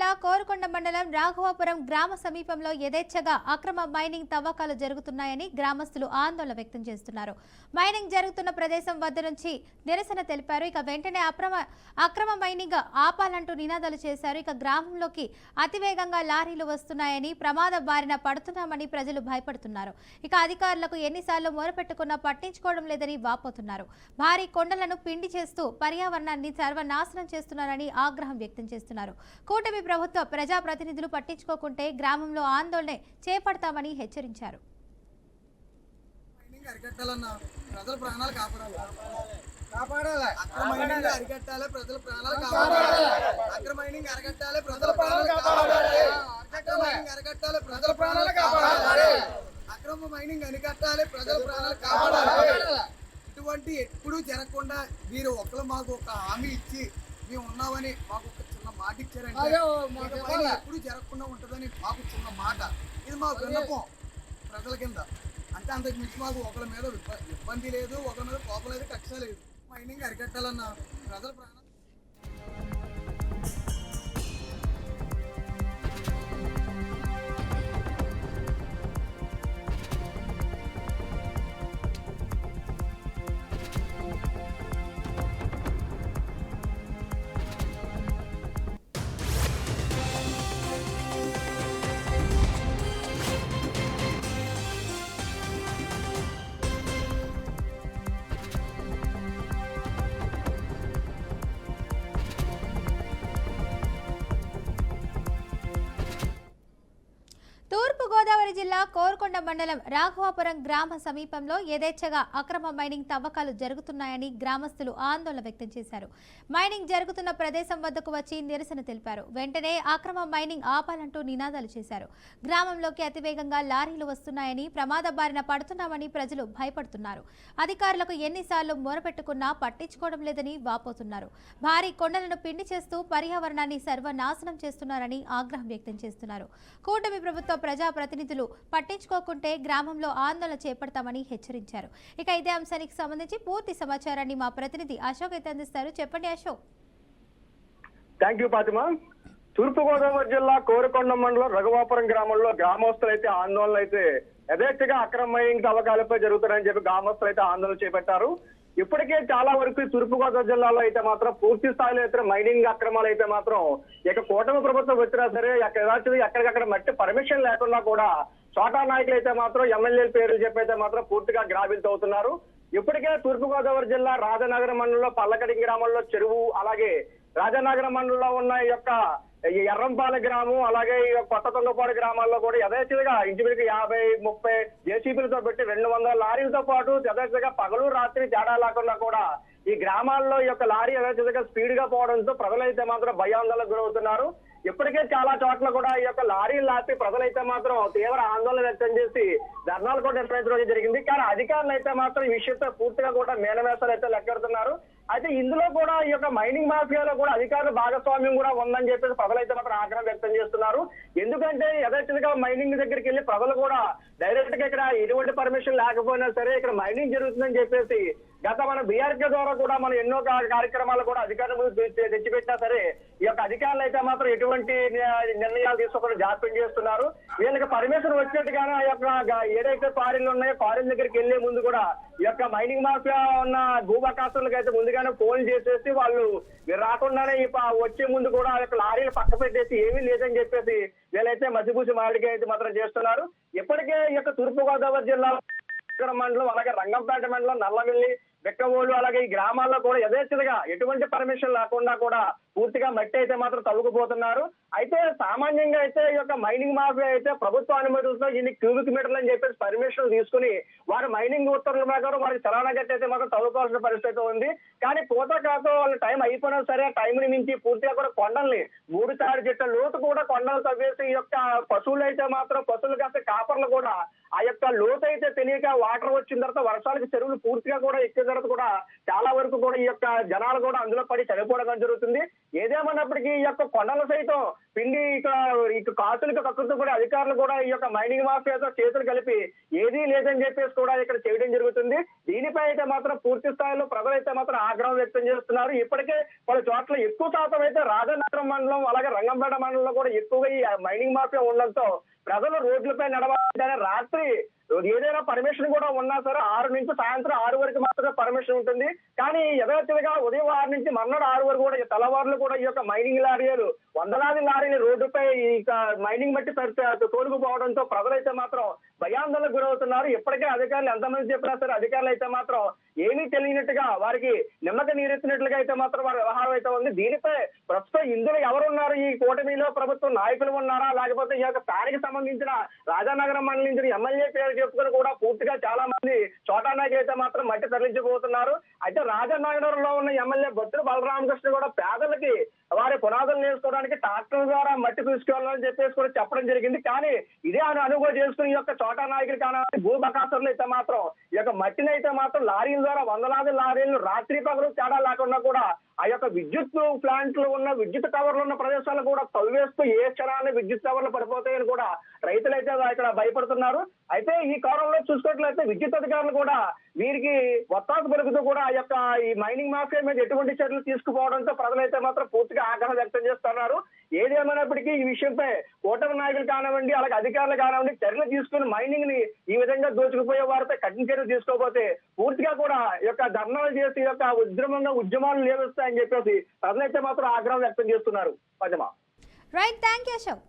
జిల్లా కోరుకొండ మండలం రాఘవాపురం గ్రామ సమీపంలో యథేచ్ఛగా అక్రమ మైనింగ్ తవ్వకాలు జరుగుతున్నాయని గ్రామస్తులు ఆందోళన వ్యక్తం చేస్తున్నారు. మైనింగ్ జరుగుతున్న ప్రదేశం వద్ద నుంచి నిరసన తెలిపారు. ఇక వెంటనే అక్రమ మైనింగ్ ఆపాలంటూ నినాదాలు చేశారు. ఇక గ్రామంలోకి అతివేగంగా లారీలు వస్తున్నాయని, ప్రమాద బారిన పడుతున్నామని ప్రజలు భయపడుతున్నారు. ఇక అధికారులకు ఎన్నిసార్లు మొరపెట్టుకున్నా పట్టించుకోవడం లేదని వాపోతున్నారు. భారీ కొండలను పిండి చేస్తూ పర్యావరణాన్ని సర్వనాశనం చేస్తున్నారని ఆగ్రహం వ్యక్తం చేస్తున్నారు. కూటమి ప్రభుత్వ ప్రజాప్రతినిధులు పట్టించుకోకుంటే గ్రామంలో ఆందోళన చేపడతామని హెచ్చరించారు. ఇటువంటి ఎప్పుడు జరగకుండా మీరు ఒకరు మాకు ఒక హామీ ఇచ్చి మేము ఉన్నామని మాకు ఒక చిన్న మాట ఇచ్చారంటే ఎప్పుడు జరగకుండా ఉంటుందని మాకు చిన్న మాట. ఇది మా విన్నపం ప్రజల కింద. అంటే అంతకు మించి మాకు ఒకరి మీద ఇబ్బంది లేదు, ఒకరి మీద కోపం లేదు, కక్ష లేదు. మైనింగ్ అరికట్టాలన్న ప్రజల ప్రాణాలు. తూర్పుగోదావరి జిల్లా కోరుకొండ మండలం రాఘవాపురం గ్రామ సమీపంలో యథేచ్ఛగా అక్రమ మైనింగ్ తవ్వకాలు జరుగుతున్నాయని గ్రామస్తులు ఆందోళన వ్యక్తం చేశారు. మైనింగ్ జరుగుతున్న ప్రదేశం వద్దకు వచ్చి నిరసన తెలిపారు. వెంటనే అక్రమ మైనింగ్ ఆపాలంటూ నినాదాలు చేశారు. గ్రామంలోకి అతివేగంగా లారీలు వస్తున్నాయని, ప్రమాద బారిన పడుతున్నామని ప్రజలు భయపడుతున్నారు. అధికారులకు ఎన్నిసార్లు మొరపెట్టుకున్నా పట్టించుకోవడం లేదని వాపోతున్నారు. భారీ కొండలను పిండి చేస్తూ పర్యావరణాన్ని సర్వనాశనం చేస్తున్నారని ఆగ్రహం వ్యక్తం చేస్తున్నారు. కూటమి ప్రభుత్వ ప్రజాప్రతినిధులు పట్టించుకోకుంటే గ్రామంలో ఆందోళన చేపడతామని హెచ్చరించారు. ఇక ఇదే అంశానికి సంబంధించి పూర్తి సమాచారాన్ని మా ప్రతినిధి అశోక్ అయితే అందిస్తారు. చెప్పండి అశోక్. Thank you Fatima. తూర్పుగోదావరి జిల్లా కోరుకొండ మండలం రఘువాపురం గ్రామంలో గ్రామస్తులు అయితే ఆందోళన అయితే యథేచ్ఛగా అక్రమ మైనింగ్ తవ్వకాలపై జరుగుతున్నాయని చెప్పి గ్రామస్తులు అయితే ఆందోళన చేపట్టారు. ఇప్పటికే చాలా వరకు తూర్పుగోదావరి జిల్లాలో అయితే మాత్రం పూర్తి స్థాయిలో అయితే మైనింగ్ అక్రమాలు అయితే మాత్రం ఇక కూటమి ప్రభుత్వం వచ్చినా సరే ఎక్కడికక్కడ మట్టి పర్మిషన్ లేకుండా కూడా చోటా నాయకులు అయితే మాత్రం ఎమ్మెల్యేల పేర్లు చెప్పి అయితే మాత్రం పూర్తిగా గ్రాబిల్తో అవుతున్నారు. ఇప్పటికే తూర్పుగోదావరి జిల్లా రాజనగరం మండలంలో పల్లకడి గ్రామంలో చెరువు, అలాగే రాజనగరం మండలంలో ఉన్న ఈ యొక్క ఎర్రంపాల గ్రామం, అలాగే కొత్త తొంగపాడు గ్రామాల్లో కూడా యథేచ్ఛగా ఇంచుమించు 50-30 జేసీబీలతో పెట్టి 200 లారీలతో పాటు యథేచ్ఛగా పగలు రాత్రి తేడా లేకుండా కూడా ఈ గ్రామాల్లో ఈ యొక్క లారీ యథేచ్ఛగా స్పీడ్ గా పోవడంతో ప్రజలైతే మాత్రం భయాందోళనకు గురవుతున్నారు. ఇప్పటికే చాలా చోట్ల కూడా ఈ యొక్క లారీలు ఆపి ప్రజలైతే మాత్రం తీవ్ర ఆందోళన వ్యక్తం చేసి ధర్నాలు కూడా నిర్వహించడం జరిగింది. కానీ అధికారులు అయితే మాత్రం ఈ విషయంతో పూర్తిగా కూడా మేనవేసాలు అయితే లెక్కెడుతున్నారు. అయితే ఇందులో కూడా ఈ యొక్క మైనింగ్ మాఫియాలో కూడా అధికారుల భాగస్వామ్యం కూడా ఉందని చెప్పేసి ప్రజలైతే మాత్రం ఆగ్రహం వ్యక్తం చేస్తున్నారు. ఎందుకంటే యథేచ్ఛగా మైనింగ్ దగ్గరికి వెళ్ళి ప్రజలు కూడా డైరెక్ట్ గా ఇక్కడ ఎటువంటి పర్మిషన్ లేకపోయినా సరే ఇక్కడ మైనింగ్ జరుగుతుందని చెప్పేసి గత మన బీఆర్కే ద్వారా కూడా మనం ఎన్నో కార్యక్రమాలు కూడా అధికారులు తెచ్చిపెట్టినా సరే ఈ యొక్క అధికారులు అయితే మాత్రం ఎటువంటి నిర్ణయాలు తీసుకోకుండా జాప్యం చేస్తున్నారు. వీళ్ళకి పర్మిషన్ వచ్చేట్టుగానే ఆ యొక్క ఏదైతే క్వారీలు ఉన్నాయో క్వారీల దగ్గరికి వెళ్లే ముందు కూడా ఈ యొక్క మైనింగ్ మాఫియా ఉన్న భూబకాసులకు అయితే ముందుగానే ఫోన్ చేసేసి వాళ్ళు రాకుండానే వచ్చే ముందు కూడా ఆ యొక్క లారీలు పక్క పెట్టేసి ఏమీ లేదని చెప్పేసి వీళ్ళైతే మసిపూసి మాడిగా అయితే మాత్రం చేస్తున్నారు. ఇప్పటికే ఈ యొక్క తూర్పుగోదావరి జిల్లా మండలం, అలాగే రంగంపేట మండలం, నల్లవెల్లి, బెక్కవోలు, అలాగే ఈ గ్రామాల్లో కూడా యథేచ్ఛగా ఎటువంటి పర్మిషన్ లేకుండా కూడా పూర్తిగా మట్టి అయితే మాత్రం తవ్వుకుపోతున్నారు. అయితే సామాన్యంగా అయితే ఈ యొక్క మైనింగ్ మాఫియా అయితే ప్రభుత్వ అనుమతులతో ఇన్ని క్యూబిక్ మీటర్లు అని చెప్పేసి పర్మిషన్ తీసుకుని వారు మైనింగ్ ఉత్తర్వుల ప్రకారం వారికి చలానా గట్టి అయితే మాత్రం తవ్వుకోవాల్సిన పరిస్థితి ఉంది. కానీ పోతకాతో వాళ్ళ టైం అయిపోయినా సరే టైంని మించి పూర్తిగా కూడా కొండల్ని 3 తాడి చెట్ల లోతు కూడా కొండలు తవ్వేసి ఈ యొక్క పశువులు అయితే మాత్రం పశువులు కాస్త కాపర్లు కూడా ఆ యొక్క లోతు అయితే తెలియక వాటర్ వచ్చిన తర్వాత వర్షాలకు చెరువులు పూర్తిగా కూడా ఎక్కిన తర్వాత కూడా చాలా వరకు కూడా ఈ యొక్క జనాలు కూడా అందులో పడి చనిపోవడం జరుగుతుంది. ఏదేమన్నప్పటికీ ఈ యొక్క కొండలు సైతం పిండి ఇక కాసులకు కక్కుతూ కూడా అధికారులు కూడా ఈ యొక్క మైనింగ్ మాఫియాతో చేతులు కలిపి ఏదీ లేదని చెప్పేసి కూడా ఇక్కడ చేయడం జరుగుతుంది. దీనిపై అయితే మాత్రం పూర్తి స్థాయిలో ప్రజలైతే మాత్రం ఆగ్రహం వ్యక్తం చేస్తున్నారు. ఇప్పటికే పలు చోట్ల ఎక్కువ శాతం అయితే రాజనగరం మండలం అలాగే రంగంపేట మండలంలో కూడా ఎక్కువగా ఈ మైనింగ్ మాఫియా ఉండడంతో ప్రజలు రోడ్లపై నడవాలంటే రాత్రి ఏదైనా పర్మిషన్ కూడా ఉన్నా సరే 6 నుంచి సాయంత్రం 6 వరకు మాత్రమే పర్మిషన్ ఉంటుంది. కానీ యథావిధిగా ఉదయం 6 నుంచి మర్నాడు 6 వరకు కూడా తెల్లవారులు కూడా ఈ యొక్క మైనింగ్ లారీలు వందలాది లారీలు రోడ్డుపై ఇక మైనింగ్ మట్టి తోలుకుపోవడంతో ప్రజలైతే మాత్రం భయాందోళనకు గురవుతున్నారు. ఇప్పటికే అధికారులు ఎంతమంది చెప్పినా సరే అధికారులు అయితే మాత్రం ఏమీ తెలియనట్టుగా వారికి నిమ్మక నీరెత్తినట్లుగా అయితే మాత్రం వారి వ్యవహారం అయితే ఉంది. దీనిపై ప్రస్తుతం ఇందులో ఎవరున్నారు, ఈ కూటమిలో ప్రభుత్వ నాయకులు ఉన్నారా, లేకపోతే ఈ యొక్క స్థానికి సంబంధించిన రాజానగరం మండలి నుంచి ఎమ్మెల్యే పేరు చెప్పుకొని కూడా పూర్తిగా చాలా మంది చోటా నాయకులు అయితే మాత్రం మట్టి తరలించబోతున్నారు. అయితే రాజానగరంలో ఉన్న ఎమ్మెల్యే బొత్తుల బలరామకృష్ణ కూడా పేదలకి వారి పునాదులు నేర్చుకోవడానికి ట్రాక్టర్ ద్వారా మట్టి తీసుకెళ్లాలని చెప్పేసి కూడా చెప్పడం జరిగింది. కానీ ఇదే అనుగో చేసుకుని ఈ యొక్క చోటా నాయకులు కానీ భూ బకాసురులు అయితే మాత్రం ఈ యొక్క మట్టిని అయితే మాత్రం లారీల ద్వారా వందలాది లారీలు రాత్రి పగలు తేడా లేకుండా కూడా ఆ యొక్క విద్యుత్ ప్లాంట్లు ఉన్న విద్యుత్ టవర్లు ఉన్న ప్రదేశాలు కూడా తవ్వేస్తూ ఏ క్షణాన్ని విద్యుత్ టవర్లు పడిపోతాయని కూడా రైతులైతే ఇక్కడ భయపడుతున్నారు. అయితే ఈ కాలంలో చూసుకున్నట్లయితే విద్యుత్ అధికారులు కూడా వీరికి ఒత్తాసు పలుకుతూ కూడా ఆ యొక్క ఈ మైనింగ్ మాఫియా మీద ఎటువంటి చర్యలు తీసుకుపోవడంతో ప్రజలైతే మాత్రం పూర్తిగా ఆగ్రహం వ్యక్తం చేస్తున్నారు. ఏదేమైనప్పటికీ ఈ విషయంపై కూటమి నాయకులు కానివ్వండి అలాగే అధికారులు కానివ్వండి చర్యలు తీసుకుని మైనింగ్ ని ఈ విధంగా దోచుకుపోయే వారిపై కఠిన చర్యలు తీసుకోకపోతే పూర్తిగా కూడా ఈ యొక్క ధర్నాలు చేసి ఈ యొక్క ఉద్యమాలు లేవస్తాయని చెప్పేసి ప్రజలైతే మాత్రం ఆగ్రహం వ్యక్తం చేస్తున్నారు. Padma. Right, thank you Ashok.